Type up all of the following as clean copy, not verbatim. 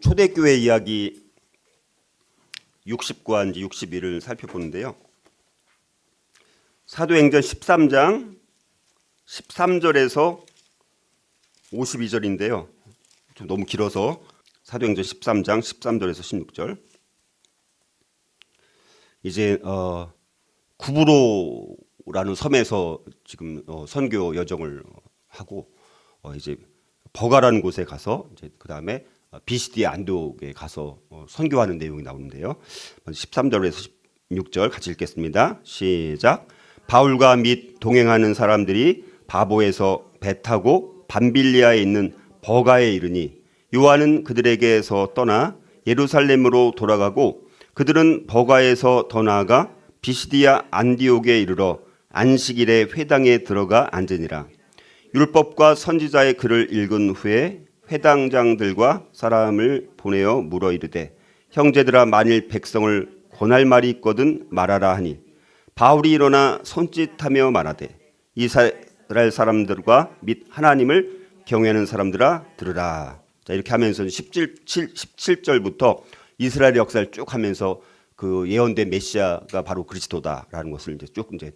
초대교회 이야기 60과 이제 61을 살펴보는데요. 사도행전 13장 13절에서 52절인데요. 좀 너무 길어서 사도행전 13장 13절에서 16절. 이제 구브로라는 섬에서 지금 선교 여정을 하고 이제 버가라는 곳에 가서 이제 그 다음에 비시디아 안디옥에 가서 선교하는 내용이 나오는데요. 13절에서 16절 같이 읽겠습니다. 시작. 바울과 및 동행하는 사람들이 바보에서 배 타고 밤빌리아에 있는 버가에 이르니 요한은 그들에게서 떠나 예루살렘으로 돌아가고 그들은 버가에서 더 나아가 비시디아 안디옥에 이르러 안식일에 회당에 들어가 앉으니라. 율법과 선지자의 글을 읽은 후에 회당장들과 사람을 보내어 물어 이르되 형제들아 만일 백성을 권할 말이 있거든 말하라 하니 바울이 일어나 손짓하며 말하되 이스라엘 사람들과 및 하나님을 경외하는 사람들아 들으라. 자, 이렇게 하면서 17절부터 이스라엘 역사를 쭉 하면서 그 예언된 메시아가 바로 그리스도다라는 것을 이제 쭉 이제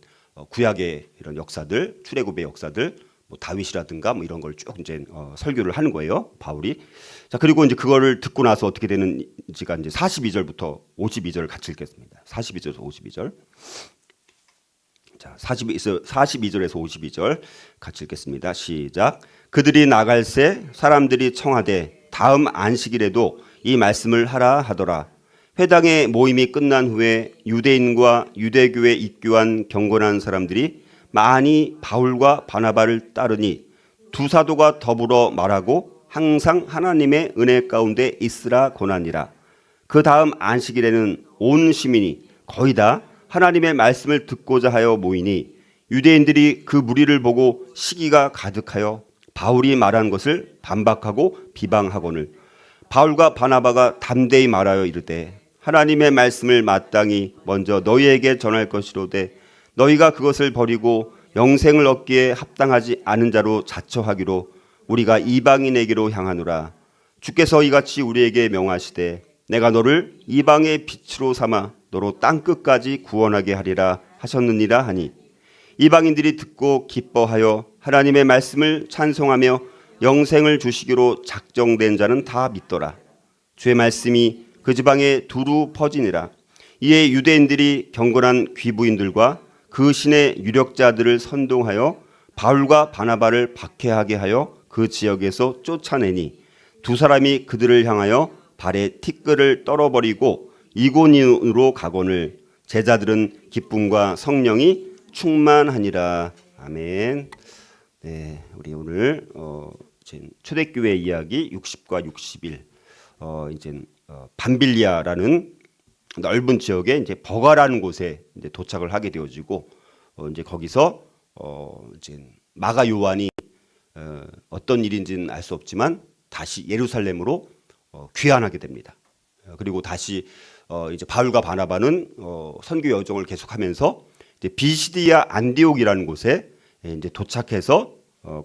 구약의 이런 역사들, 출애굽의 역사들, 뭐 다윗이라든가 뭐 이런 걸 쭉 이제 설교를 하는 거예요, 바울이. 자, 그리고 이제 그거를 듣고 나서 어떻게 되는지가 이제 42절부터 52절 같이 읽겠습니다. 42절에서 52절. 자, 42절에서 52절 같이 읽겠습니다. 시작. 그들이 나갈새 사람들이 청하되 다음 안식일에도 이 말씀을 하라 하더라. 회당의 모임이 끝난 후에 유대인과 유대교에 입교한 경건한 사람들이 많이 바울과 바나바를 따르니 두 사도가 더불어 말하고 항상 하나님의 은혜 가운데 있으라 권하니라. 그 다음 안식일에는 온 시민이 거의 다 하나님의 말씀을 듣고자 하여 모이니 유대인들이 그 무리를 보고 시기가 가득하여 바울이 말한 것을 반박하고 비방하거늘 바울과 바나바가 담대히 말하여 이르되 하나님의 말씀을 마땅히 먼저 너희에게 전할 것이로되 너희가 그것을 버리고 영생을 얻기에 합당하지 않은 자로 자처하기로 우리가 이방인에게로 향하노라. 주께서 이같이 우리에게 명하시되 내가 너를 이방의 빛으로 삼아 너로 땅끝까지 구원하게 하리라 하셨느니라 하니 이방인들이 듣고 기뻐하여 하나님의 말씀을 찬송하며 영생을 주시기로 작정된 자는 다 믿더라. 주의 말씀이 그 지방에 두루 퍼지니라. 이에 유대인들이 경건한 귀부인들과 그 신의 유력자들을 선동하여 바울과 바나바를 박해하게 하여 그 지역에서 쫓아내니 두 사람이 그들을 향하여 발에 티끌을 떨어버리고 이고니으로 가거늘 제자들은 기쁨과 성령이 충만하니라. 아멘. 네, 우리 오늘 초대교회 이야기 60과 61 이제 밤빌리아라는 넓은 지역에 이제 버가라는 곳에 이제 도착을 하게 되어지고 이제 거기서 이제 마가 요한이 어떤 일인지는 알 수 없지만 다시 예루살렘으로 귀환하게 됩니다. 그리고 다시 이제 바울과 바나바는 선교 여정을 계속하면서 이제 비시디아 안디옥이라는 곳에 이제 도착해서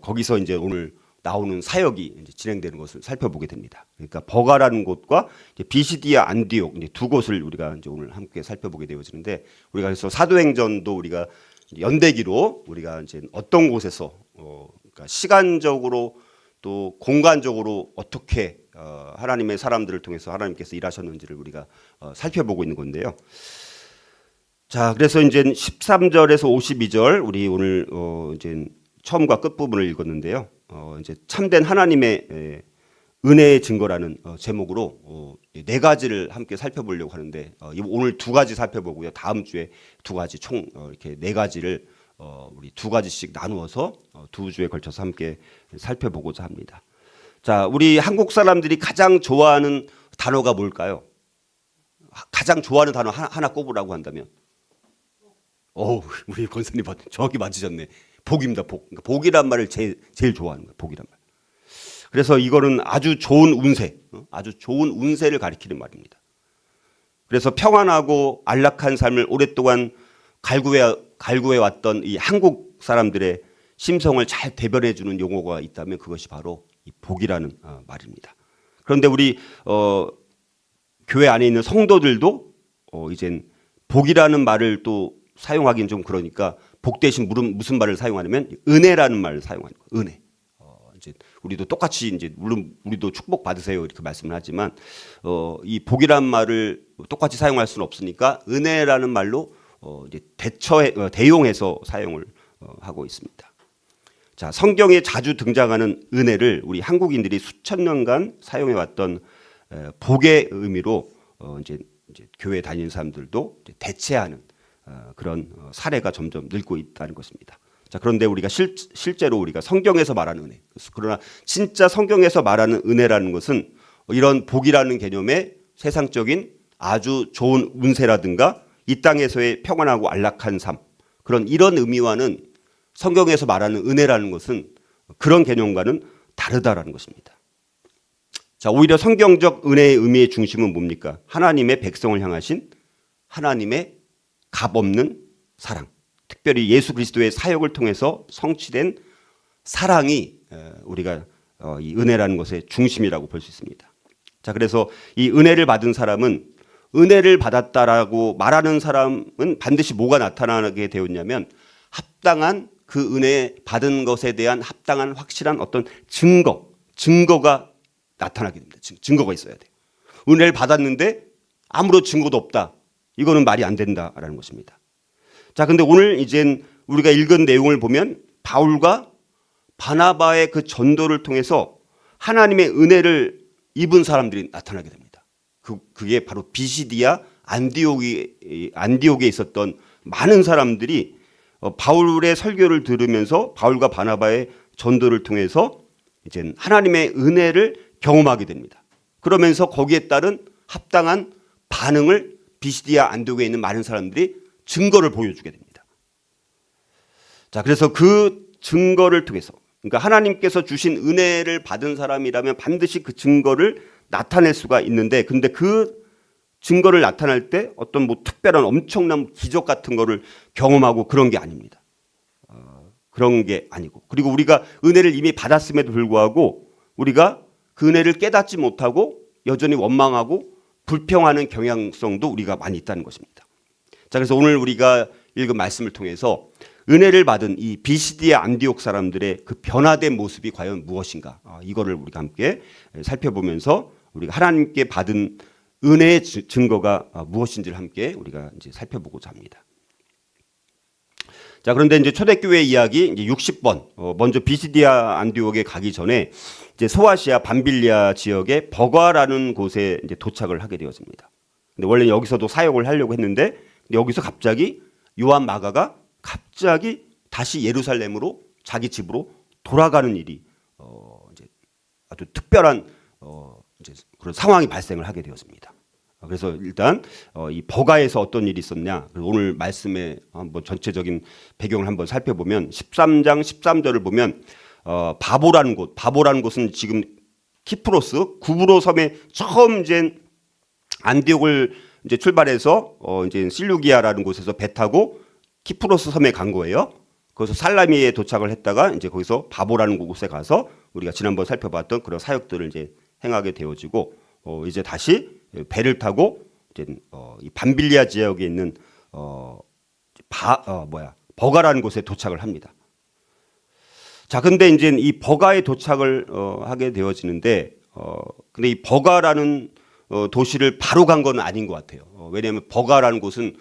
거기서 이제 오늘 나오는 사역이 이제 진행되는 것을 살펴보게 됩니다. 그러니까 버가라는 곳과 이제 비시디아 안디옥 이제 두 곳을 우리가 이제 오늘 함께 살펴보게 되어지는데 우리가 그래서 사도행전도 우리가 연대기로 우리가 이제 어떤 곳에서 그러니까 시간적으로 또 공간적으로 어떻게 하나님의 사람들을 통해서 하나님께서 일하셨는지를 우리가 살펴보고 있는 건데요. 자, 그래서 이제 13절에서 52절 우리 오늘 이제 처음과 끝 부분을 읽었는데요. 이제 참된 하나님의 은혜의 증거라는 제목으로 네 가지를 함께 살펴보려고 하는데 오늘 두 가지 살펴보고요. 다음 주에 두 가지 총 이렇게 네 가지를 우리 두 가지씩 나누어서 두 주에 걸쳐서 함께 살펴보고자 합니다. 자, 우리 한국 사람들이 가장 좋아하는 단어가 뭘까요? 가장 좋아하는 단어 하나 꼽으라고 한다면, 우리 권사님 정확히 맞으셨네. 복입니다. 복. 그러니까 복이란 말을 제일 좋아하는 거예요. 복이란 말. 그래서 이거는 아주 좋은 운세, 아주 좋은 운세를 가리키는 말입니다. 그래서 평안하고 안락한 삶을 오랫동안 갈구해 왔던 이 한국 사람들의 심성을 잘 대변해 주는 용어가 있다면 그것이 바로 이 복이라는 말입니다. 그런데 우리 교회 안에 있는 성도들도 이젠 복이라는 말을 또 사용하기는 좀 그러니까 복 대신 무슨 말을 사용하냐면 은혜라는 말을 사용하는 거예요. 은혜. 이제 우리도 똑같이 이제 물론 우리도 축복 받으세요 이렇게 말씀을 하지만 이 복이라는 말을 똑같이 사용할 수는 없으니까 은혜라는 말로 이제 대용해서 사용을 하고 있습니다. 자, 성경에 자주 등장하는 은혜를 우리 한국인들이 수천 년간 사용해 왔던 복의 의미로 이제 교회 다니는 사람들도 이제 대체하는 그런 사례가 점점 늘고 있다는 것입니다. 자, 그런데 우리가 실제로 우리가 성경에서 말하는 은혜, 그러나 진짜 성경에서 말하는 은혜라는 것은 이런 복이라는 개념의 세상적인 아주 좋은 운세라든가 이 땅에서의 평안하고 안락한 삶, 이런 의미와는 성경에서 말하는 은혜라는 것은 그런 개념과는 다르다라는 것입니다. 자, 오히려 성경적 은혜의 의미의 중심은 뭡니까? 하나님의 백성을 향하신 하나님의 값없는 사랑, 특별히 예수 그리스도의 사역을 통해서 성취된 사랑이 우리가 이 은혜라는 것의 중심이라고 볼 수 있습니다. 자, 그래서 이 은혜를 받은 사람은 은혜를 받았다라고 말하는 사람은 반드시 뭐가 나타나게 되었냐면 합당한 그 은혜 받은 것에 대한 합당한 확실한 어떤 증거가 나타나게 됩니다. 증거가 있어야 돼요. 은혜를 받았는데 아무런 증거도 없다. 이거는 말이 안 된다라는 것입니다. 자, 근데 오늘 이젠 우리가 읽은 내용을 보면 바울과 바나바의 그 전도를 통해서 하나님의 은혜를 입은 사람들이 나타나게 됩니다. 그게 바로 비시디아 안디옥에 있었던 많은 사람들이 바울의 설교를 들으면서 바울과 바나바의 전도를 통해서 이제 하나님의 은혜를 경험하게 됩니다. 그러면서 거기에 따른 합당한 반응을 비시디아 안디옥에 있는 많은 사람들이 증거를 보여주게 됩니다. 자, 그래서 그 증거를 통해서, 그러니까 하나님께서 주신 은혜를 받은 사람이라면 반드시 그 증거를 나타낼 수가 있는데, 근데 그 증거를 나타낼 때 어떤 특별한 엄청난 기적 같은 거를 경험하고 그런 게 아닙니다. 그런 게 아니고, 그리고 우리가 은혜를 이미 받았음에도 불구하고 우리가 그 은혜를 깨닫지 못하고 여전히 원망하고 불평하는 경향성도 우리가 많이 있다는 것입니다. 자, 그래서 오늘 우리가 읽은 말씀을 통해서 은혜를 받은 이 비시디아 안디옥 사람들의 그 변화된 모습이 과연 무엇인가, 이거를 우리가 함께 살펴보면서 우리가 하나님께 받은 은혜의 증거가 무엇인지를 함께 우리가 이제 살펴보고자 합니다. 자, 그런데 이제 초대교회 이야기 이제 60번, 먼저 비시디아 안디옥에 가기 전에 이제 소아시아 밤빌리아 지역의 버가라는 곳에 이제 도착을 하게 되었습니다. 근데 원래 여기서도 사역을 하려고 했는데 여기서 갑자기 요한 마가가 갑자기 다시 예루살렘으로 자기 집으로 돌아가는 일이 이제 아주 특별한 이제 그런 상황이 발생을 하게 되었습니다. 그래서 일단 이 버가에서 어떤 일이 있었냐, 오늘 말씀의 한번 전체적인 배경을 한번 살펴보면 13장 13절을 보면 바보라는 곳은 지금 키프로스 구브로 섬에 처음 이제 안디옥을 이제 출발해서 이제 실루기아라는 곳에서 배 타고 키프로스 섬에 간 거예요. 거기서 살라미에 도착을 했다가 이제 거기서 바보라는 곳에 가서 우리가 지난번 살펴봤던 그런 사역들을 이제 행하게 되어지고 이제 다시 배를 타고 이제 이 밤빌리아 지역에 있는 버가라는 곳에 도착을 합니다. 자, 근데 이제 이 버가에 도착을 하게 되어지는데 근데 이 버가라는 도시를 바로 간 건 아닌 것 같아요. 왜냐하면 버가라는 곳은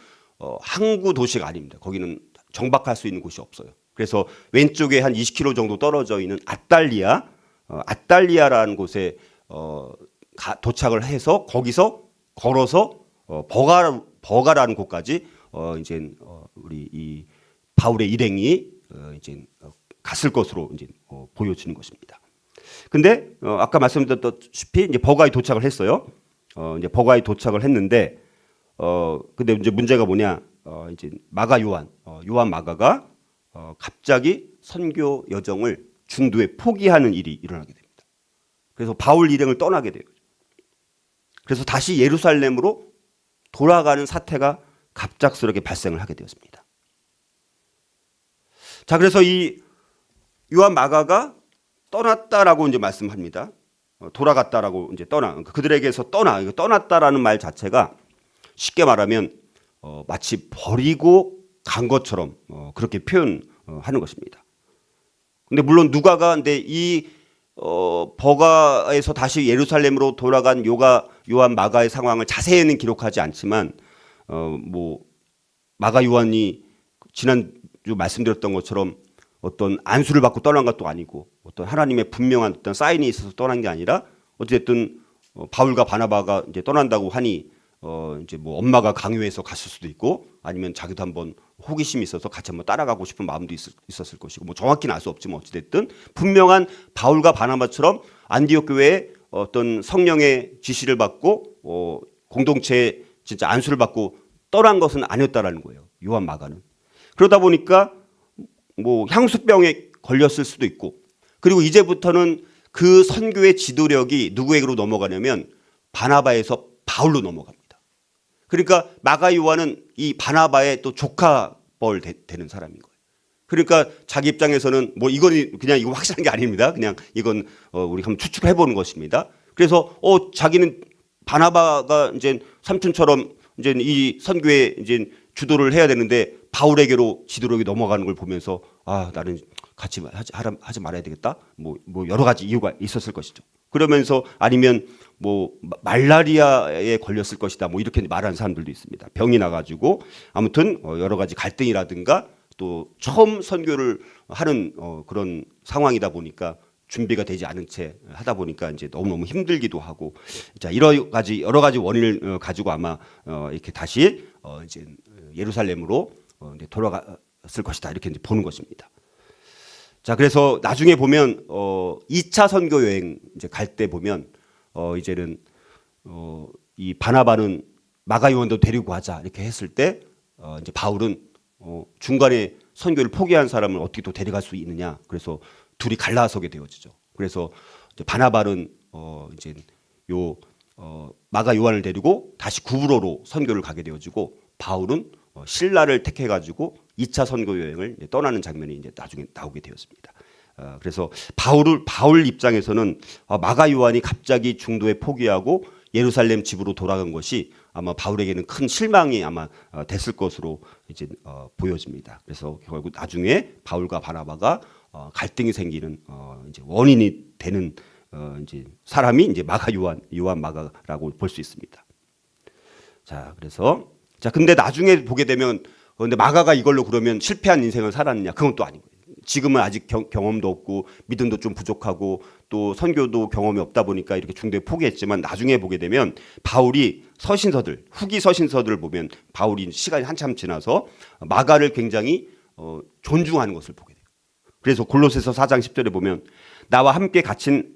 항구 도시가 아닙니다. 거기는 정박할 수 있는 곳이 없어요. 그래서 왼쪽에 한 20km 정도 떨어져 있는 아달리아라는 곳에 도착을 해서 거기서 걸어서 버가라는 곳까지 이제 우리 이 바울의 일행이 이제 갔을 것으로 이제 보여지는 것입니다. 근데 아까 말씀드렸다시피 이제 버가에 도착을 했어요. 이제 버가에 도착을 했는데 근데 이제 문제가 뭐냐? 이제 요한 마가가 갑자기 선교 여정을 중도에 포기하는 일이 일어나게 됩니다. 그래서 바울 일행을 떠나게 돼요. 그래서 다시 예루살렘으로 돌아가는 사태가 갑작스럽게 발생을 하게 되었습니다. 자, 그래서 이 요한 마가가 떠났다라고 이제 말씀합니다. 돌아갔다라고 이제 그들에게서 떠났다라는 말 자체가 쉽게 말하면 마치 버리고 간 것처럼 그렇게 표현하는 것입니다. 근데 물론 누가가 근데 이 버가에서 다시 예루살렘으로 돌아간 요한 마가의 상황을 자세히는 기록하지 않지만 뭐 마가 요한이 지난주 말씀드렸던 것처럼 어떤 안수를 받고 떠난 것도 아니고 어떤 하나님의 분명한 어떤 사인이 있어서 떠난 게 아니라 어쨌든 바울과 바나바가 이제 떠난다고 하니 이제 뭐 엄마가 강요해서 갔을 수도 있고 아니면 자기도 한번 호기심이 있어서 같이 한번 따라가고 싶은 마음도 있었을 것이고 뭐 정확히는 알 수 없지만 어찌됐든 분명한 바울과 바나바처럼 안디옥 교회에 어떤 성령의 지시를 받고 공동체에 진짜 안수를 받고 떠난 것은 아니었다라는 거예요. 요한 마가는. 그러다 보니까 뭐 향수병에 걸렸을 수도 있고 그리고 이제부터는 그 선교의 지도력이 누구에게로 넘어가냐면 바나바에서 바울로 넘어갑니다. 그러니까 마가 요한은 이 바나바의 또 조카뻘 되는 사람인 거예요. 그러니까 자기 입장에서는 뭐 이건 그냥 이거 확실한 게 아닙니다. 그냥 이건 우리 한번 추측해 보는 것입니다. 그래서 자기는 바나바가 이제 삼촌처럼 이제 이 선교에 이제 주도를 해야 되는데 바울에게로 지도력이 넘어가는 걸 보면서 나는 같이 하지 말아야 되겠다. 뭐 여러 가지 이유가 있었을 것이죠. 그러면서 아니면 뭐 말라리아에 걸렸을 것이다. 뭐 이렇게 말하는 사람들도 있습니다. 병이 나가지고 아무튼 여러 가지 갈등이라든가 또 처음 선교를 하는 그런 상황이다 보니까 준비가 되지 않은 채 하다 보니까 이제 너무너무 힘들기도 하고 자 여러 가지 원인을 가지고 아마 이렇게 다시 이제 예루살렘으로 이제 돌아갔을 것이다 이렇게 이제 보는 것입니다. 자 그래서 나중에 보면 2차 선교 여행 이제 갈 때 보면 이제는 이 바나바는 마가 요한도 데리고 가자 이렇게 했을 때 이제 바울은 중간에 선교를 포기한 사람을 어떻게 또 데려갈 수 있느냐 그래서 둘이 갈라서게 되어지죠. 그래서 이제 바나바는 이제 마가 요한을 데리고 다시 구브로로 선교를 가게 되어지고 바울은 신라를 택해 가지고 2차 선교 여행을 떠나는 장면이 이제 나중에 나오게 되었습니다. 그래서 바울 입장에서는 마가 요한이 갑자기 중도에 포기하고 예루살렘 집으로 돌아간 것이 아마 바울에게는 큰 실망이 아마 됐을 것으로 이제 보여집니다. 그래서 결국 나중에 바울과 바나바가 갈등이 생기는 이제 원인이 되는 이제 사람이 이제 마가 요한 마가라고 볼 수 있습니다. 자, 그래서 근데 나중에 보게 되면 근데 마가가 이걸로 그러면 실패한 인생을 살았느냐? 그건 또 아니고요. 지금은 아직 경험도 없고 믿음도 좀 부족하고 또 선교도 경험이 없다 보니까 이렇게 중도에 포기했지만 나중에 보게 되면 바울이 후기 서신서들을 보면 바울이 시간이 한참 지나서 마가를 굉장히 존중하는 것을 보게 돼요. 그래서 골로새서 4장 10절에 보면 나와 함께 갇힌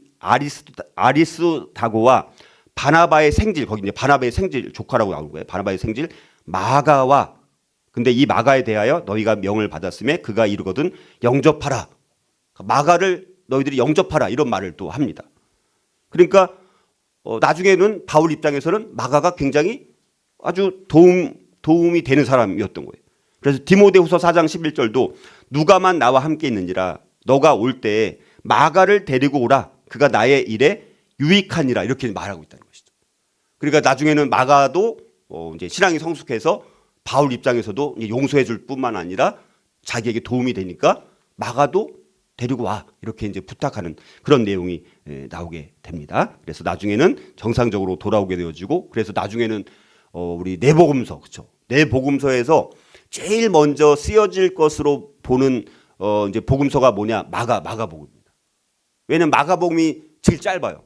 아리스다고와 바나바의 생질 거기 이제 바나바의 생질 조카라고 나오는 거예요. 바나바의 생질 마가와 근데 이 마가에 대하여 너희가 명을 받았음에 그가 이르거든 영접하라. 마가를 너희들이 영접하라 이런 말을 또 합니다. 그러니까 나중에는 바울 입장에서는 마가가 굉장히 아주 도움이 되는 사람이었던 거예요. 그래서 디모데후서 4장 11절도 누가만 나와 함께 있는지라 너가 올 때에 마가를 데리고 오라. 그가 나의 일에 유익하니라 이렇게 말하고 있다는 것이죠. 그러니까 나중에는 마가도 이제 신앙이 성숙해서 바울 입장에서도 용서해 줄 뿐만 아니라 자기에게 도움이 되니까 마가도 데리고 와 이렇게 이제 부탁하는 그런 내용이 나오게 됩니다. 그래서 나중에는 정상적으로 돌아오게 되어지고 그래서 나중에는 우리 내복음서 그렇죠. 내복음서에서 제일 먼저 쓰여질 것으로 보는 이제 복음서가 뭐냐 마가복음입니다. 왜냐면 마가복음이 제일 짧아요.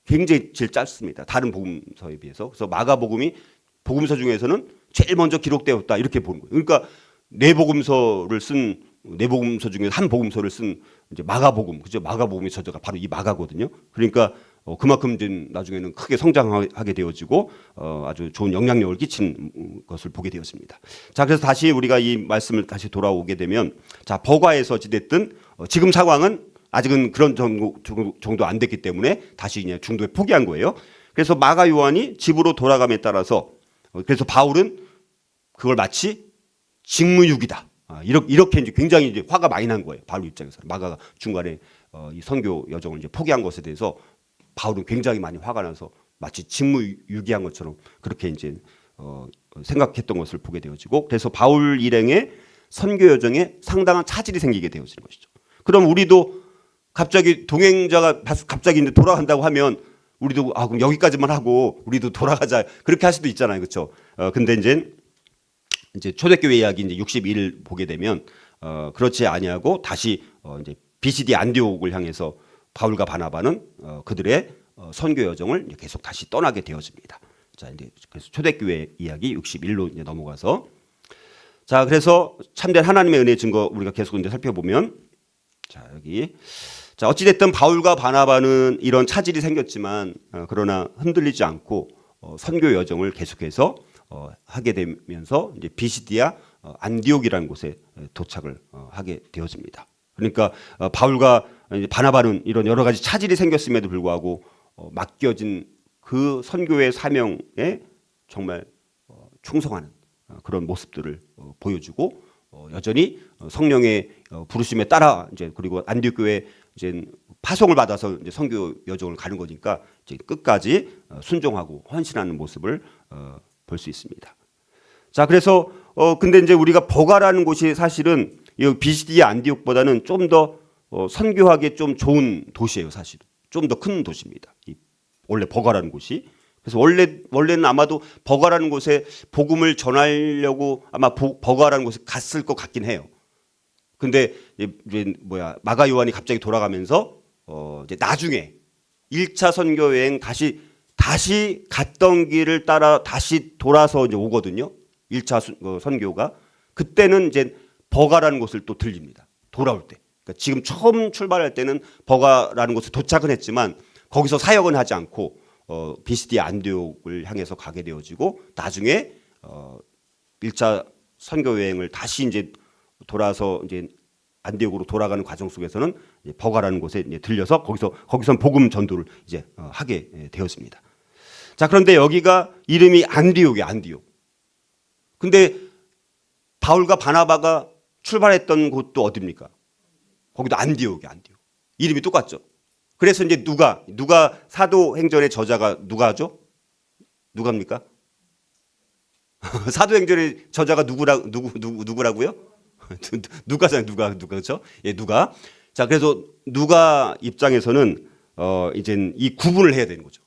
굉장히 제일 짧습니다. 다른 복음서에 비해서. 그래서 마가복음이 복음서 중에서는 제일 먼저 기록되었다 이렇게 보는 거예요. 그러니까 내복음서 중에 한 복음서를 쓴 이제 마가복음, 그죠? 마가복음의 저자가 바로 이 마가거든요. 그러니까 그만큼 이제 나중에는 크게 성장하게 되어지고 아주 좋은 영향력을 끼친 것을 보게 되었습니다. 자, 그래서 다시 우리가 이 말씀을 다시 돌아오게 되면 자, 버가에서 어찌됐든 지금 상황은 아직은 그런 정도 안 됐기 때문에 다시 그냥 중도에 포기한 거예요. 그래서 마가 요한이 집으로 돌아감에 따라서 그래서 바울은 그걸 마치 직무유기다. 이렇게 이제 굉장히 이제 화가 많이 난 거예요. 바울 입장에서 마가가 중간에 이 선교 여정을 이제 포기한 것에 대해서 바울은 굉장히 많이 화가 나서 마치 직무유기한 것처럼 그렇게 이제 생각했던 것을 보게 되어지고, 그래서 바울 일행의 선교 여정에 상당한 차질이 생기게 되어지는 것이죠. 그럼 우리도 갑자기 동행자가 갑자기 이제 돌아간다고 하면 우리도 그럼 여기까지만 하고 우리도 돌아가자 그렇게 할 수도 있잖아요, 그렇죠? 근데 이제 초대교회 이야기 이제 61 보게 되면 그렇지 아니하고 다시 이제 비시디 안디옥을 향해서 바울과 바나바는 그들의 선교 여정을 계속 다시 떠나게 되어집니다. 자, 이제 그래서 초대교회 이야기 61로 이제 넘어가서, 자, 그래서 참된 하나님의 은혜의 증거 우리가 계속 이제 살펴보면, 자, 여기, 자, 어찌됐든 바울과 바나바는 이런 차질이 생겼지만 그러나 흔들리지 않고 선교 여정을 계속해서 하게 되면서 이제 비시디아 안디옥이라는 곳에 도착을 하게 되어집니다. 그러니까 바울과 바나바는 이런 여러 가지 차질이 생겼음에도 불구하고 맡겨진 그 선교의 사명에 정말 충성하는 그런 모습들을 보여주고, 여전히 성령의 부르심에 따라 이제 그리고 안디옥 교회 이제 파송을 받아서 이제 선교 여정을 가는 거니까 이제 끝까지 순종하고 헌신하는 모습을 볼 수 있습니다. 자, 그래서 근데 이제 우리가 버가라는 곳이 사실은 이 비시디아 안디옥보다는 좀 더 선교하기 좀 좋은 도시예요, 사실. 좀 더 큰 도시입니다. 원래 버가라는 곳이. 그래서 원래는 아마도 버가라는 곳에 복음을 전하려고 아마 버가라는 곳에 갔을 것 같긴 해요. 근데 이제 마가 요한이 갑자기 돌아가면서 이제 나중에 1차 선교 여행 다시 갔던 길을 따라 다시 돌아서 이제 오거든요. 1차 선교가. 그때는 이제 버가라는 곳을 또 들립니다. 돌아올 때. 그러니까 지금 처음 출발할 때는 버가라는 곳에 도착은 했지만 거기서 사역은 하지 않고 비시디아 안디옥을 향해서 가게 되어지고, 나중에 1차 선교 여행을 다시 이제 돌아서 이제 안디옥으로 돌아가는 과정 속에서는 이제 버가라는 곳에 이제 들려서 거기선 복음 전도를 이제 하게 되었습니다. 자, 그런데 여기가 이름이 안디옥이에요, 안디옥. 근데 바울과 바나바가 출발했던 곳도 어디입니까? 거기도 안디옥이에요, 안디옥. 이름이 똑같죠. 그래서 이제 누가 사도행전의 저자가 누가죠? 누가입니까? 사도행전의 저자가 누구라고요? 누가잖아요, 누가 그렇죠? 예, 누가. 자, 그래서 누가 입장에서는 이제 이 구분을 해야 되는 거죠.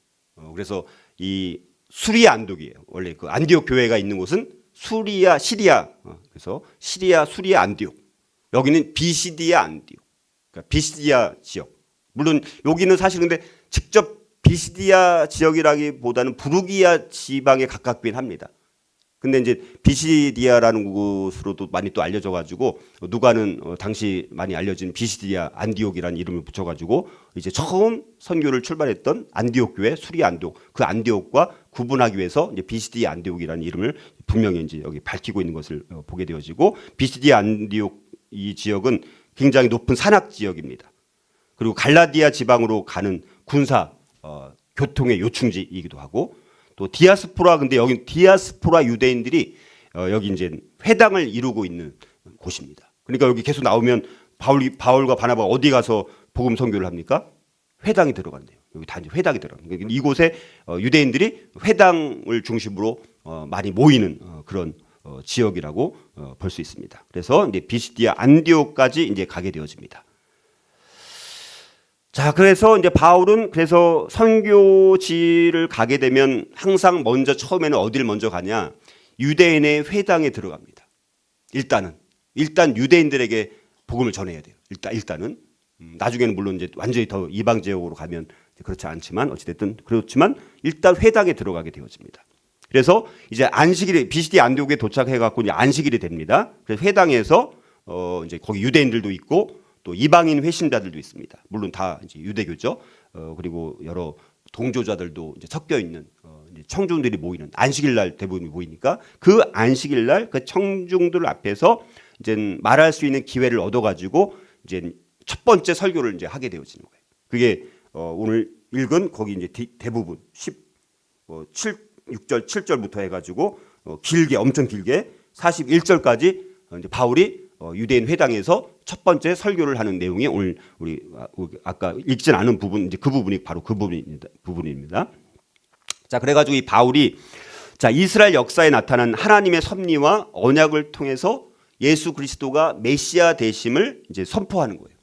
그래서 이 수리아 안독이에요. 원래 그 안디옥 교회가 있는 곳은 시리아. 그래서 시리아, 수리아 안디옥. 여기는 비시디아 안디옥. 그러니까 비시디아 지역. 물론 여기는 사실 근데 직접 비시디아 지역이라기보다는 부르기아 지방에 가깝긴 합니다. 근데 이제 비시디아라는 곳으로도 많이 또 알려져 가지고 누가는 당시 많이 알려진 비시디아 안디옥이라는 이름을 붙여 가지고 이제 처음 선교를 출발했던 안디옥 교회 수리 안디옥, 그 안디옥과 구분하기 위해서 이제 비시디아 안디옥이라는 이름을 분명히 이제 여기 밝히고 있는 것을 보게 되어지고, 비시디아 안디옥 이 지역은 굉장히 높은 산악 지역입니다. 그리고 갈라디아 지방으로 가는 군사 교통의 요충지이기도 하고, 또 디아스포라, 근데 여기 디아스포라 유대인들이 여기 이제 회당을 이루고 있는 곳입니다. 그러니까 여기 계속 나오면 바울과 바나바가 어디 가서 복음 선교를 합니까? 회당이 들어간대요. 여기 단지 회당이 들어간대요. 이곳에 유대인들이 회당을 중심으로 많이 모이는 그런 지역이라고 볼 수 있습니다. 그래서 이제 비시디아 안디옥까지 이제 가게 되어집니다. 자, 그래서 이제 바울은 그래서 선교지를 가게 되면 항상 처음에는 어디를 먼저 가냐? 유대인의 회당에 들어갑니다. 일단 유대인들에게 복음을 전해야 돼요. 일단은 나중에는 물론 이제 완전히 더 이방 지역으로 가면 그렇지 않지만 어찌됐든 그렇지만 일단 회당에 들어가게 되어집니다. 그래서 이제 안식일에 비시디아 안디옥에 도착해 갖고 이제 안식일이 됩니다. 그래서 회당에서 이제 거기 유대인들도 있고 또 이방인 회심자들도 있습니다. 물론 다 이제 유대교죠. 그리고 여러 동조자들도 이제 섞여 있는 이제 청중들이 모이는 안식일 날 대부분이 모이니까 그 안식일 날 그 청중들 앞에서 이제 말할 수 있는 기회를 얻어가지고 이제 첫 번째 설교를 이제 하게 되어지는 거예요. 그게 오늘 읽은 거기 이제 대부분 6절 7절부터 해가지고 길게 엄청 길게 41절까지 이제 바울이 유대인 회당에서 첫 번째 설교를 하는 내용이 오늘 우리 아까 읽진 않은 부분, 이제 그 부분이 바로 그 부분입니다. 자, 그래가지고 이 바울이 자, 이스라엘 역사에 나타난 하나님의 섭리와 언약을 통해서 예수 그리스도가 메시아 되심을 이제 선포하는 거예요.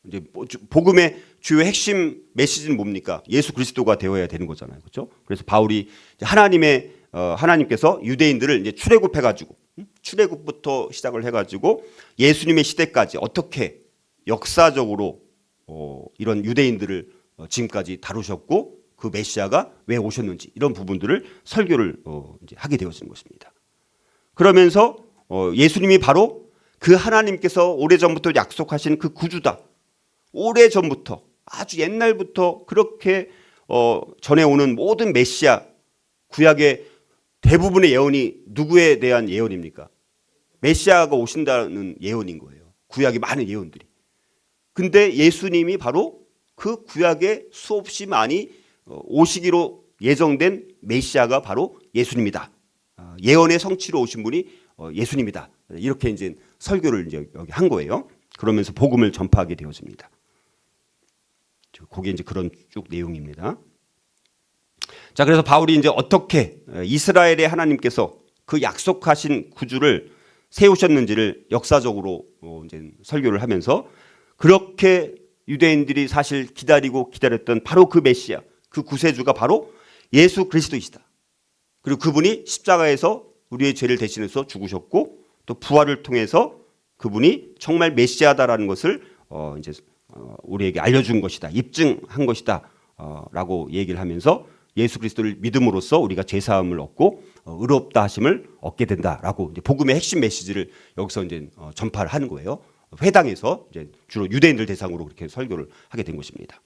이제 복음의 주요 핵심 메시지는 뭡니까? 예수 그리스도가 되어야 되는 거잖아요, 그렇죠? 그래서 바울이 하나님께서 유대인들을 이제 출애굽해가지고 출애굽부터 시작을 해가지고 예수님의 시대까지 어떻게 역사적으로 이런 유대인들을 지금까지 다루셨고 그 메시아가 왜 오셨는지 이런 부분들을 설교를 이제 하게 되어진 것입니다. 그러면서 예수님이 바로 그 하나님께서 오래전부터 약속하신 그 구주다. 오래전부터 아주 옛날부터 그렇게 전해오는 모든 메시아 구약의 대부분의 예언이 누구에 대한 예언입니까? 메시아가 오신다는 예언인 거예요. 구약의 많은 예언들이. 근데 예수님이 바로 그 구약의 수없이 많이 오시기로 예정된 메시아가 바로 예수님이다. 예언의 성취로 오신 분이 예수님이다. 이렇게 이제 설교를 이제 여기 한 거예요. 그러면서 복음을 전파하게 되어집니다. 그게 이제 그런 쭉 내용입니다. 자, 그래서 바울이 이제 어떻게 이스라엘의 하나님께서 그 약속하신 구주를 세우셨는지를 역사적으로 이제 설교를 하면서 그렇게 유대인들이 사실 기다리고 기다렸던 바로 그 메시아, 그 구세주가 바로 예수 그리스도이시다. 그리고 그분이 십자가에서 우리의 죄를 대신해서 죽으셨고 또 부활을 통해서 그분이 정말 메시아다라는 것을 이제 우리에게 알려준 것이다, 입증한 것이다 라고 얘기를 하면서 예수 그리스도를 믿음으로써 우리가 죄사함을 얻고 의롭다 하심을 얻게 된다라고 이제 복음의 핵심 메시지를 여기서 이제 전파를 하는 거예요. 회당에서 이제 주로 유대인들 대상으로 그렇게 설교를 하게 된 것입니다.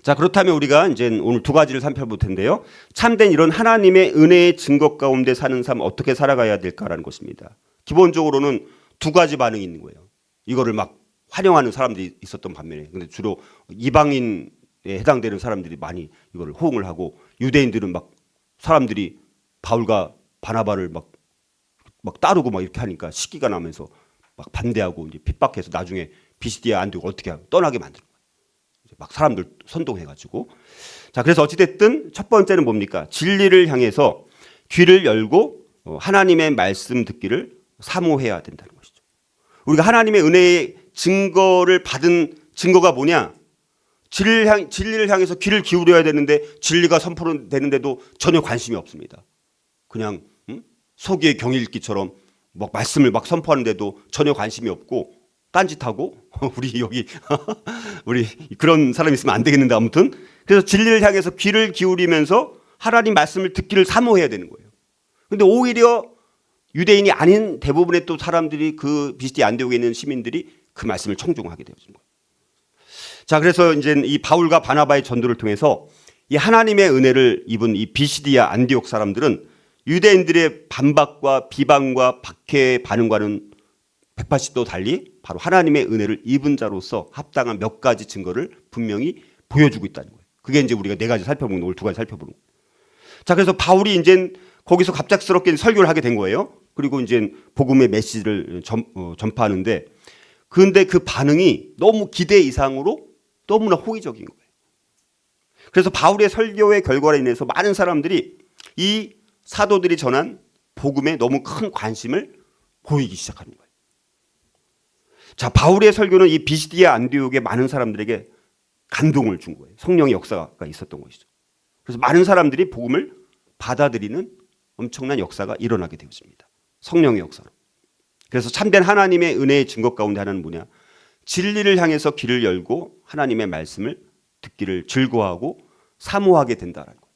자, 그렇다면 우리가 이제 오늘 두 가지를 살펴볼 텐데요. 참된 이런 하나님의 은혜의 증거 가운데 사는 삶 어떻게 살아가야 될까라는 것입니다. 기본적으로는 두 가지 반응이 있는 거예요. 이거를 막 환영하는 사람들이 있었던 반면에, 근데 주로 이방인에 해당되는 사람들이 많이 이거를 호응을 하고 유대인들은 막 사람들이 바울과 바나바를 막 따르고 막 이렇게 하니까 시기가 나면서 막 반대하고 이제 핍박해서 나중에 비시디아 안디옥 어떻게 떠나게 만드는 거예요. 막 사람들 선동해가지고. 자, 그래서 어찌됐든 첫 번째는 뭡니까? 진리를 향해서 귀를 열고 하나님의 말씀 듣기를 사모해야 된다는 것이죠. 우리가 하나님의 은혜의 증거를 받은 증거가 뭐냐? 진리를 향해서 귀를 기울여야 되는데 진리가 선포되는데도 전혀 관심이 없습니다. 그냥 서기의 경읽기처럼 막 말씀을 막 선포하는데도 전혀 관심이 없고 딴짓하고 우리 여기 우리 그런 사람이 있으면 안 되겠는데 아무튼 그래서 진리를 향해서 귀를 기울이면서 하나님 말씀을 듣기를 사모해야 되는 거예요. 근데 오히려 유대인이 아닌 대부분의 또 사람들이 그 비시디아 안디옥에 있는 시민들이 그 말씀을 청중하게 되어진 거예요. 자, 그래서 이제 이 바울과 바나바의 전도를 통해서 이 하나님의 은혜를 입은 이 비시디아 안디옥 사람들은 유대인들의 반박과 비방과 박해의 반응과는 180도 달리 바로 하나님의 은혜를 입은 자로서 합당한 몇 가지 증거를 분명히 보여주고 있다는 거예요. 그게 이제 우리가 네 가지 살펴보는 오늘 두 가지 살펴보는 거예요. 자, 그래서 바울이 이제 거기서 갑작스럽게 설교를 하게 된 거예요. 그리고 이제 복음의 메시지를 전파하는데 그런데 그 반응이 너무 기대 이상으로 너무나 호의적인 거예요. 그래서 바울의 설교의 결과로 인해서 많은 사람들이 이 사도들이 전한 복음에 너무 큰 관심을 보이기 시작하는 거예요. 자, 바울의 설교는 이 비시디아 안디옥의 많은 사람들에게 감동을 준 거예요. 성령의 역사가 있었던 것이죠. 그래서 많은 사람들이 복음을 받아들이는 엄청난 역사가 일어나게 되었습니다. 성령의 역사로. 그래서 참된 하나님의 은혜의 증거 가운데 하나는 뭐냐? 진리를 향해서 귀를 열고 하나님의 말씀을 듣기를 즐거워하고 사모하게 된다는 거예요.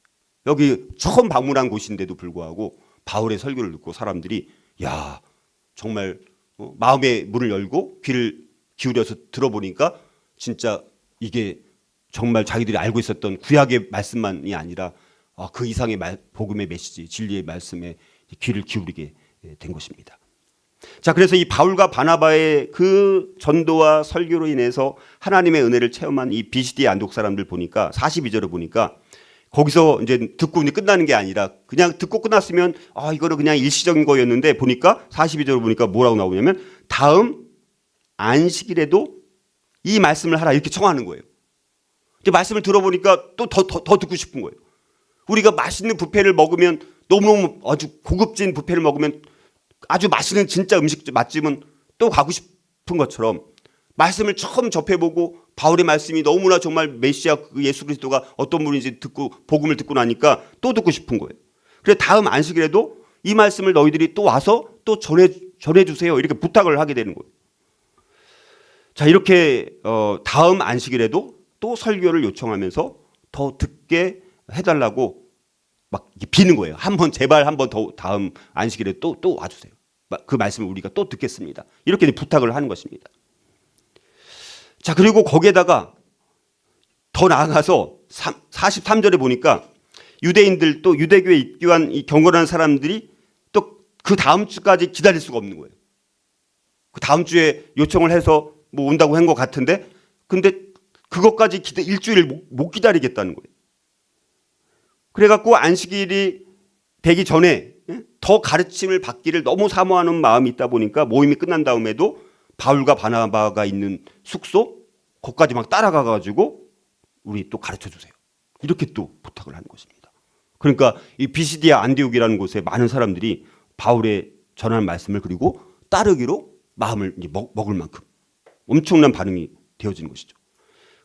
여기 처음 방문한 곳인데도 불구하고 바울의 설교를 듣고 사람들이 야, 정말 마음의 문을 열고 귀를 기울여서 들어보니까 진짜 이게 정말 자기들이 알고 있었던 구약의 말씀만이 아니라 그 이상의 복음의 메시지, 진리의 말씀에 귀를 기울이게 된 것입니다. 자, 그래서 이 바울과 바나바의 그 전도와 설교로 인해서 하나님의 은혜를 체험한 이 비시디아 안디옥 사람들 보니까 42절을 보니까 거기서 이제 듣고 이제 끝나는 게 아니라 그냥 듣고 끝났으면 이거는 그냥 일시적인 거였는데 보니까 42절을 보니까 뭐라고 나오냐면 다음 안식일에도 이 말씀을 하라 이렇게 청하는 거예요. 이제 말씀을 들어보니까 또 더 듣고 싶은 거예요. 우리가 맛있는 뷔페를 먹으면 너무너무 아주 고급진 뷔페를 먹으면 아주 맛있는 진짜 음식 맛집은 또 가고 싶은 것처럼 말씀을 처음 접해보고 바울의 말씀이 너무나 정말 메시아 예수 그리스도가 어떤 분인지 듣고 복음을 듣고 나니까 또 듣고 싶은 거예요. 그래서 다음 안식일에도 이 말씀을 너희들이 또 와서 또 전해주세요 이렇게 부탁을 하게 되는 거예요. 자, 이렇게 다음 안식일에도 또 설교를 요청하면서 더 듣게 해달라고 막 비는 거예요. 제발 한 번 더 다음 안식일에 또 와주세요. 그 말씀을 우리가 또 듣겠습니다. 이렇게 부탁을 하는 것입니다. 자, 그리고 거기에다가 더 나아가서 43절에 보니까 유대인들 또 유대교에 입교한 이 경건한 사람들이 또 그 다음 주까지 기다릴 수가 없는 거예요. 그 다음 주에 요청을 해서 뭐 온다고 한 것 같은데 근데 그것까지 일주일을 못 기다리겠다는 거예요. 그래갖고 안식일이 되기 전에 더 가르침을 받기를 너무 사모하는 마음이 있다 보니까 모임이 끝난 다음에도 바울과 바나바가 있는 숙소 거기까지 막 따라가가지고 우리 또 가르쳐 주세요. 이렇게 또 부탁을 하는 것입니다. 그러니까 이 비시디아 안디옥이라는 곳에 많은 사람들이 바울의 전하는 말씀을 그리고 따르기로 마음을 먹을 만큼 엄청난 반응이 되어지는 것이죠.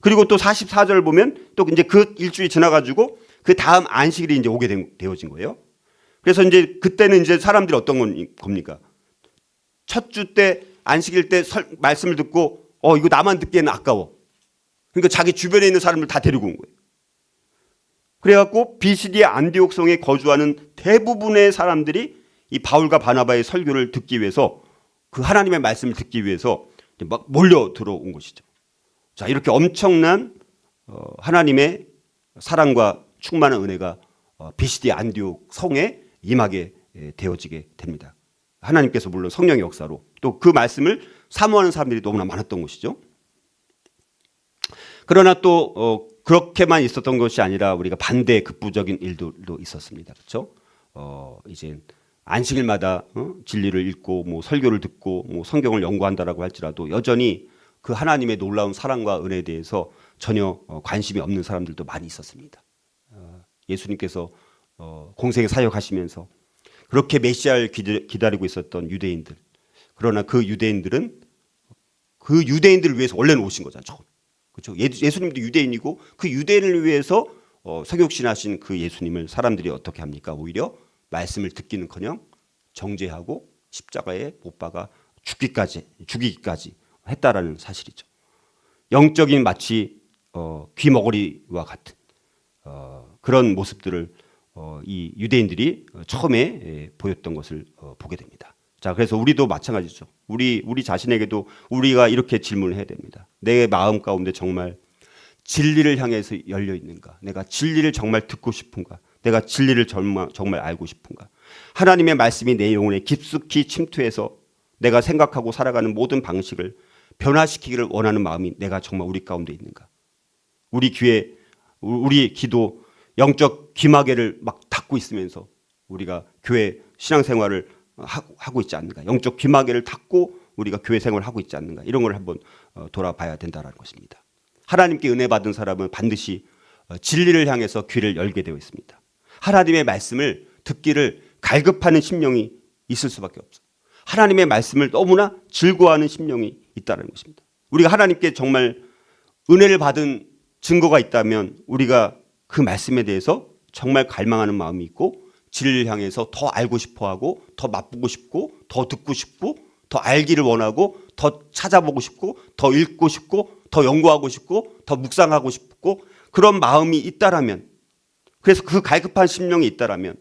그리고 또 44절 보면 또 이제 그 일주일이 지나가지고 그 다음 안식일이 이제 오게 되어진 거예요. 그래서 이제 그때는 이제 사람들이 어떤 겁니까? 첫 주 때 안식일 때 말씀을 듣고 이거 나만 듣기에는 아까워. 그러니까 자기 주변에 있는 사람들 다 데리고 온 거예요. 그래갖고 비시디아 안디옥 성에 거주하는 대부분의 사람들이 이 바울과 바나바의 설교를 듣기 위해서 그 하나님의 말씀을 듣기 위해서 막 몰려 들어온 것이죠. 자, 이렇게 엄청난 하나님의 사랑과 충만한 은혜가 비시디아 안디옥 성에 임하게 되어지게 됩니다. 하나님께서 물론 성령의 역사로 또 그 말씀을 사모하는 사람들이 너무나 많았던 것이죠. 그러나 또 그렇게만 있었던 것이 아니라 우리가 반대의 극부적인 일들도 있었습니다. 그렇죠? 이제 안식일마다 진리를 읽고 뭐 설교를 듣고 뭐 성경을 연구한다라고 할지라도 여전히 그 하나님의 놀라운 사랑과 은혜에 대해서 전혀 관심이 없는 사람들도 많이 있었습니다. 예수님께서 공생에 사역하시면서 그렇게 메시아를 기다리고 있었던 유대인들, 그러나 그 유대인들은 그 유대인들을 위해서 원래는 오신 거잖아요. 처음. 그렇죠? 예수님도 유대인이고 그 유대인을 위해서 성육신하신 그 예수님을 사람들이 어떻게 합니까? 오히려 말씀을 듣기는커녕 정죄하고 십자가에 못 박아 죽이기까지 했다라는 사실이죠. 영적인 마치 귀머거리와 같은 그런 모습들을 이 유대인들이 처음에 보였던 것을 보게 됩니다. 자, 그래서 우리도 마찬가지죠. 우리 자신에게도 우리가 이렇게 질문을 해야 됩니다. 내 마음 가운데 정말 진리를 향해서 열려 있는가? 내가 진리를 정말 듣고 싶은가? 내가 진리를 정말 알고 싶은가? 하나님의 말씀이 내 영혼에 깊숙이 침투해서 내가 생각하고 살아가는 모든 방식을 변화시키기를 원하는 마음이 내가 정말 우리 가운데 있는가? 우리 기도 영적 귀마개를 막 닫고 있으면서 우리가 교회 신앙생활을 하고 있지 않는가? 영적 귀마개를 닫고 우리가 교회 생활을 하고 있지 않는가? 이런 걸 한번 돌아봐야 된다는 것입니다. 하나님께 은혜 받은 사람은 반드시 진리를 향해서 귀를 열게 되어 있습니다. 하나님의 말씀을 듣기를 갈급하는 심령이 있을 수밖에 없어요. 하나님의 말씀을 너무나 즐거워하는 심령이 있다는 것입니다. 우리가 하나님께 정말 은혜를 받은 증거가 있다면 우리가 그 말씀에 대해서 정말 갈망하는 마음이 있고 진리를 향해서 더 알고 싶어하고 더 맛보고 싶고 더 듣고 싶고 더 알기를 원하고 더 찾아보고 싶고 더 읽고 싶고 더 연구하고 싶고 더 묵상하고 싶고 그런 마음이 있다라면, 그래서 그 갈급한 심령이 있다라면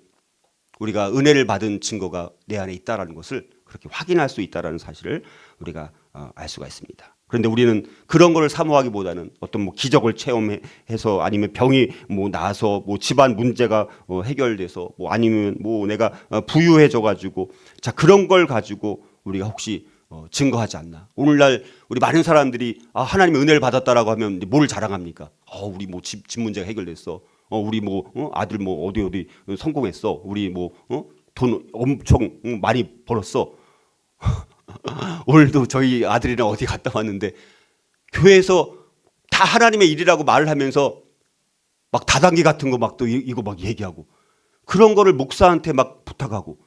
우리가 은혜를 받은 증거가 내 안에 있다라는 것을 그렇게 확인할 수 있다라는 사실을 우리가 알 수가 있습니다. 그런데 우리는 그런 거를 사모하기보다는 어떤 뭐 기적을 체험해서 아니면 병이 뭐 나서 뭐 집안 문제가 해결돼서 뭐 아니면 뭐 내가 부유해져 가지고 자 그런 걸 가지고 우리가 혹시 증거하지 않나? 오늘날 우리 많은 사람들이 하나님의 은혜를 받았다라고 하면 뭘 자랑합니까? 우리 뭐 집 문제가 해결됐어. 우리 뭐 아들 뭐 어디 성공했어. 우리 뭐 돈 엄청 많이 벌었어. 오늘도 저희 아들이랑 어디 갔다 왔는데 교회에서 다 하나님의 일이라고 말을 하면서 막 다단계 같은 거 막 또 이거 막 얘기하고 그런 거를 목사한테 막 부탁하고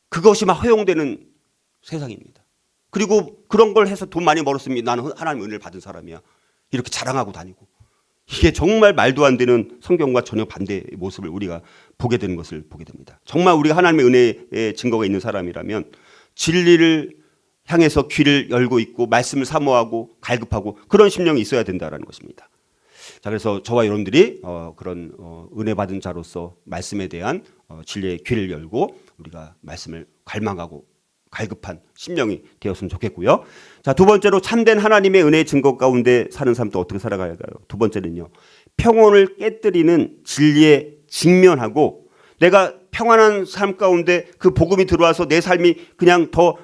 그것이 막 허용되는 세상입니다. 그리고 그런 걸 해서 돈 많이 벌었으면 나는 하나님의 은혜를 받은 사람이야. 이렇게 자랑하고 다니고. 이게 정말 말도 안 되는 성경과 전혀 반대의 모습을 우리가 보게 되는 것을 보게 됩니다. 정말 우리가 하나님의 은혜의 증거가 있는 사람이라면 진리를 향해서 귀를 열고 있고 말씀을 사모하고 갈급하고 그런 심령이 있어야 된다는 것입니다. 자, 그래서 저와 여러분들이 그런 은혜 받은 자로서 말씀에 대한 진리의 귀를 열고 우리가 말씀을 갈망하고 갈급한 심령이 되었으면 좋겠고요. 자, 두 번째로 참된 하나님의 은혜의 증거 가운데 사는 삶도 어떻게 살아가야 할까요? 두 번째는요. 평온을 깨뜨리는 진리에 직면하고 내가 평안한 삶 가운데 그 복음이 들어와서 내 삶이 그냥 더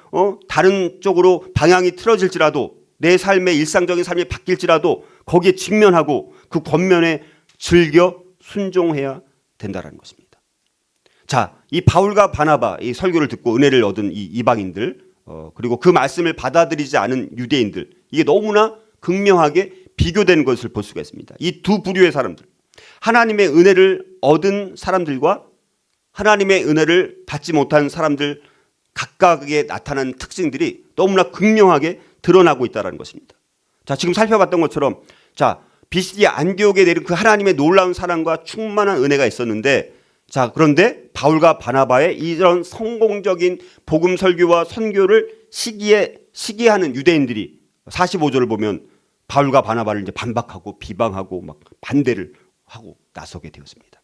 다른 쪽으로 방향이 틀어질지라도 내 삶의 일상적인 삶이 바뀔지라도 거기에 직면하고 그 권면에 즐겨 순종해야 된다는 것입니다. 자, 이 바울과 바나바 이 설교를 듣고 은혜를 얻은 이 이방인들 그리고 그 말씀을 받아들이지 않은 유대인들 이게 너무나 극명하게 비교되는 것을 볼 수가 있습니다. 이 두 부류의 사람들 하나님의 은혜를 얻은 사람들과 하나님의 은혜를 받지 못한 사람들 각각의 나타나는 특징들이 너무나 극명하게 드러나고 있다는 것입니다. 자, 지금 살펴봤던 것처럼 자, 비시디 안디옥에 내린 그 하나님의 놀라운 사랑과 충만한 은혜가 있었는데 자, 그런데 바울과 바나바의 이런 성공적인 복음 설교와 선교를 시기하는 유대인들이 45절을 보면 바울과 바나바를 이제 반박하고 비방하고 막 반대를 하고 나서게 되었습니다.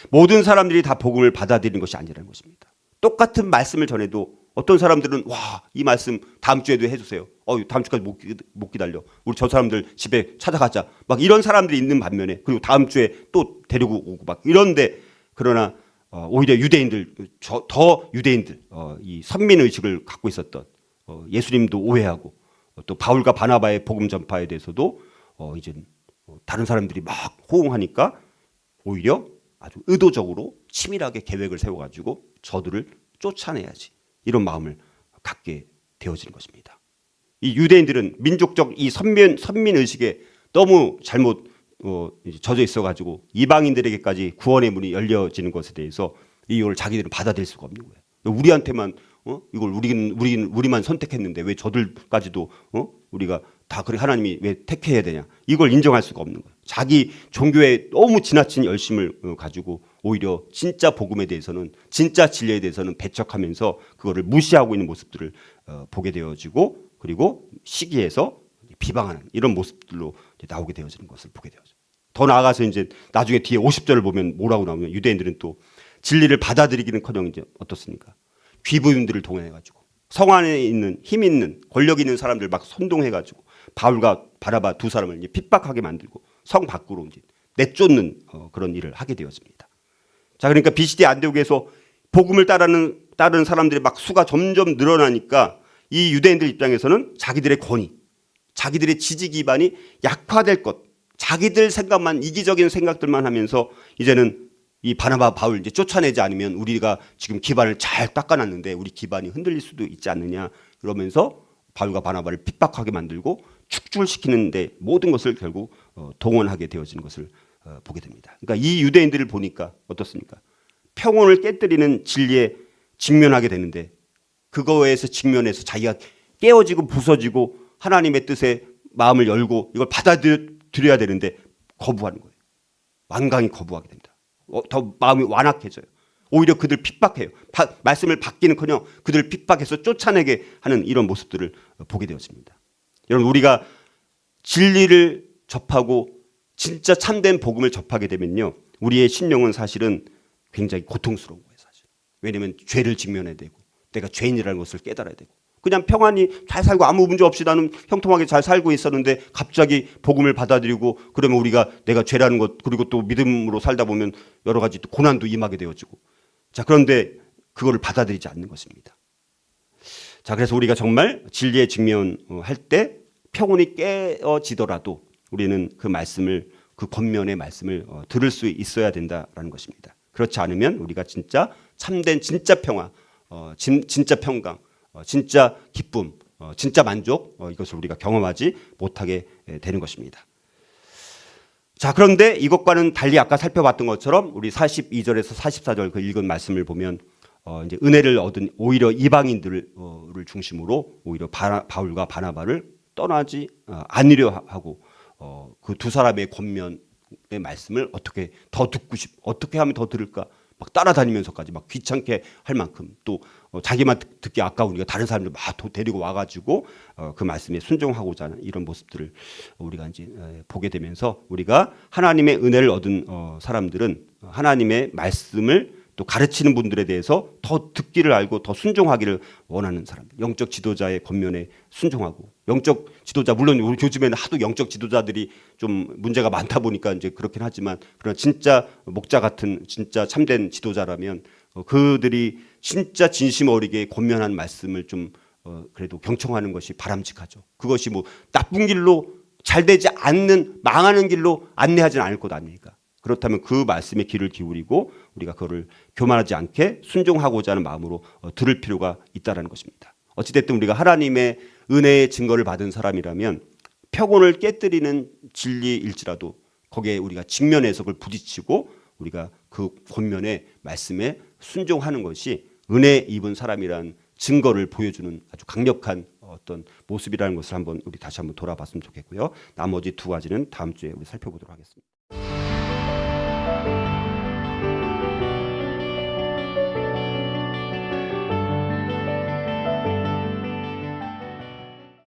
모든 사람들이 다 복음을 받아들이는 것이 아니라는 것입니다. 똑같은 말씀을 전해도 어떤 사람들은 와, 이 말씀 다음 주에도 해주세요. 다음 주까지 못 기다려. 우리 저 사람들 집에 찾아가자. 막 이런 사람들이 있는 반면에 그리고 다음 주에 또 데리고 오고 막 이런데 그러나 오히려 유대인들 더 유대인들 이 선민의식을 갖고 있었던 예수님도 오해하고 또 바울과 바나바의 복음 전파에 대해서도 이제 다른 사람들이 막 호응하니까 오히려 아주 의도적으로 치밀하게 계획을 세워가지고 저들을 쫓아내야지 이런 마음을 갖게 되어지는 것입니다. 이 유대인들은 민족적 이 선민의식에 너무 잘못 젖어 있어가지고 이방인들에게까지 구원의 문이 열려지는 것에 대해서 이걸 자기들은 받아들일 수가 없는 거예요. 우리한테만 이걸 우리만 선택했는데 왜 저들까지도 우리가 다 그래 하나님이 왜 택해야 되냐 이걸 인정할 수가 없는 거예요. 자기 종교에 너무 지나친 열심을 가지고 오히려 진짜 복음에 대해서는 진짜 진리에 대해서는 배척하면서 그거를 무시하고 있는 모습들을 보게 되어지고 그리고 시기에서 비방하는 이런 모습들로 나오게 되어지는 것을 보게 되어져. 더 나아가서 이제 나중에 뒤에 50절을 보면 뭐라고 나오면 유대인들은 또 진리를 받아들이기는커녕 이제 어떻습니까? 귀부인들을 동원해가지고 성 안에 있는 힘 있는 권력 있는 사람들 막 선동해가지고 바울과 바나바 두 사람을 이제 핍박하게 만들고 성 밖으로 이제 내쫓는 그런 일을 하게 되었습니다. 자, 그러니까 비시디 안디옥에서 복음을 따르는 사람들의 막 수가 점점 늘어나니까 이 유대인들 입장에서는 자기들의 권위, 자기들의 지지 기반이 약화될 것, 자기들 생각만 이기적인 생각들만 하면서 이제는 이 바나바 바울 이제 쫓아내지 않으면 우리가 지금 기반을 잘 닦아놨는데 우리 기반이 흔들릴 수도 있지 않느냐 이러면서 바울과 바나바를 핍박하게 만들고 축출시키는데 모든 것을 결국 동원하게 되어지는 것을 보게 됩니다. 그러니까 이 유대인들을 보니까 어떻습니까? 평온을 깨뜨리는 진리에 직면하게 되는데 그거에서 직면해서 자기가 깨어지고 부서지고 하나님의 뜻에 마음을 열고 이걸 받아들여야 되는데 거부하는 거예요. 완강히 거부하게 됩니다. 더 마음이 완악해져요. 오히려 그들 핍박해요. 말씀을 받기는커녕 그들을 핍박해서 쫓아내게 하는 이런 모습들을 보게 되었습니다. 여러분 우리가 진리를 접하고 진짜 참된 복음을 접하게 되면요. 우리의 심령은 사실은 굉장히 고통스러운 거예요. 사실. 왜냐하면 죄를 직면해야 되고 내가 죄인이라는 것을 깨달아야 되고 그냥 평안히 잘 살고 아무 문제 없이 나는 형통하게 잘 살고 있었는데 갑자기 복음을 받아들이고 그러면 우리가 내가 죄라는 것 그리고 또 믿음으로 살다 보면 여러 가지 또 고난도 임하게 되어지고 자 그런데 그거를 받아들이지 않는 것입니다. 자 그래서 우리가 정말 진리에 직면할 때 평온이 깨어지더라도 우리는 그 말씀을 그 권면의 말씀을 들을 수 있어야 된다라는 것입니다. 그렇지 않으면 우리가 진짜 참된 진짜 평화, 진짜 평강, 진짜 기쁨, 진짜 만족 이것을 우리가 경험하지 못하게 되는 것입니다. 자, 그런데 이것과는 달리 아까 살펴봤던 것처럼 우리 42절에서 44절 그 읽은 말씀을 보면 이제 은혜를 얻은 오히려 이방인들을 중심으로 오히려 바울과 바나바를 떠나지 않으려 하고 그 두 사람의 권면의 말씀을 어떻게 더 듣고 어떻게 하면 더 들을까 막 따라다니면서까지 막 귀찮게 할 만큼 또 자기만 듣기 아까우니까 다른 사람들 막 데리고 와가지고 그 말씀에 순종하고자 하는 이런 모습들을 우리가 이제 보게 되면서 우리가 하나님의 은혜를 얻은 사람들은 하나님의 말씀을 또 가르치는 분들에 대해서 더 듣기를 알고 더 순종하기를 원하는 사람들, 영적 지도자의 권면에 순종하고, 영적 지도자 물론 우리 요즘에는 하도 영적 지도자들이 좀 문제가 많다 보니까 이제 그렇긴 하지만 그러나 진짜 목자 같은 진짜 참된 지도자라면 그들이 진짜 진심 어리게 권면한 말씀을 좀 그래도 경청하는 것이 바람직하죠. 그것이 뭐 나쁜 길로 잘 되지 않는 망하는 길로 안내하지는 않을 것 아닙니까? 그렇다면 그 말씀에 귀를 기울이고 우리가 그거를 교만하지 않게 순종하고자 하는 마음으로 들을 필요가 있다는 것입니다. 어찌됐든 우리가 하나님의 은혜의 증거를 받은 사람이라면 평온을 깨뜨리는 진리일지라도 거기에 우리가 직면해서 그걸 부딪히고 우리가 그 권면의 말씀에 순종하는 것이 은혜 입은 사람이란 증거를 보여주는 아주 강력한 어떤 모습이라는 것을 한번 우리 다시 한번 돌아봤으면 좋겠고요. 나머지 두 가지는 다음 주에 우리 살펴보도록 하겠습니다.